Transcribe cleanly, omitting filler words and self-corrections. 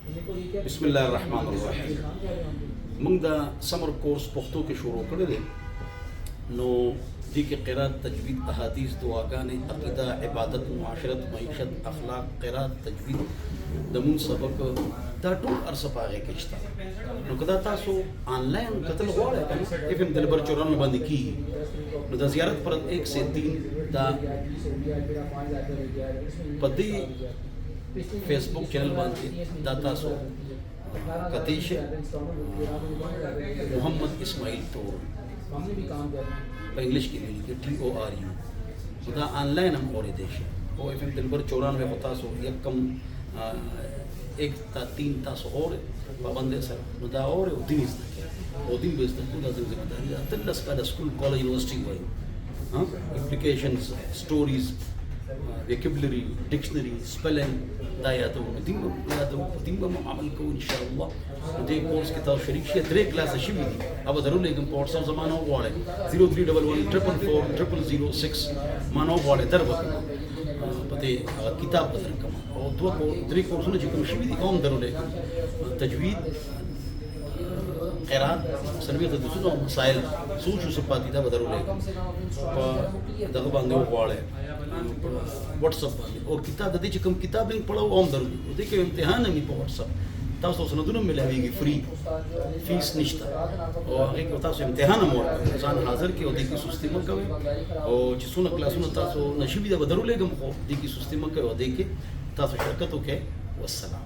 बिस्मिल्लाहिर्रहमानिर्रहीम। मونگ دا summer course पख्तो के शुरू कड़े दे नो दी के क़िरात तजवीद अहादीस दुआगाने अक़ीदा इबादत मुआशरत मईशत अखलाक क़िरात तजवीद दमुन सबक दा टोल अरसा पागे किश्ता नो कदा तासो ऑनलाइन कतल हुआ है इफम दिलबर 94 बंद की नो दा ज़ियारत पर 1 से 3 दा पदी फेसबुक चैनल बांधे दाता सो कतीश मोहम्मद इस्माइल टोरू इंग्लिश की लिखी TORU खुदा ऑनलाइन हम और देश वो FM दिलबर 94 होता सो यकम 1 ता 3 ता सो और पाबंदे सर खुदा और दिन बेस्ता खुदा जिम्मेदारी अतलस का स्कूल कॉलेज यूनिवर्सिटी हुई हाँ applications stories vocabulary, dictionary, spelling, दायातो, दिंगो अमल को इंशाअल्लाह दे कोर्स के ताव शरीक शे 3 क्लास शिवी दी अब जरूर लेकिन व्हाट्सएप जमाना वाले 0311440006 मानो वाले दर वक्त पते किताब बदर कम और 3 कोर्स ने जिकम शिवी दी कौन दरो लेकिन तजवीद क़िरात सर्वियत दुसरो मसाइल सूचु सपाती दा बदरो लेकिन दग बांधे वाले व्हाट्सएप बांधे और किताब दी चिकम किताब लिंक पढ़ाओ ओम दरो देखिए इम्तिहान नहीं पर व्हाट्सएप तासो सनदुन मिलेगी फ्री फीस निश्ता और एक तासो इम्तिहान मोर इंसान हाजिर के और देखी सुस्ती में कवे और जिसुना क्लासुना तासो नशीबी दा बदरो लेकिन देखी सुस्ती में कवे और देखे तासो शरकत हो के वस्सलाम।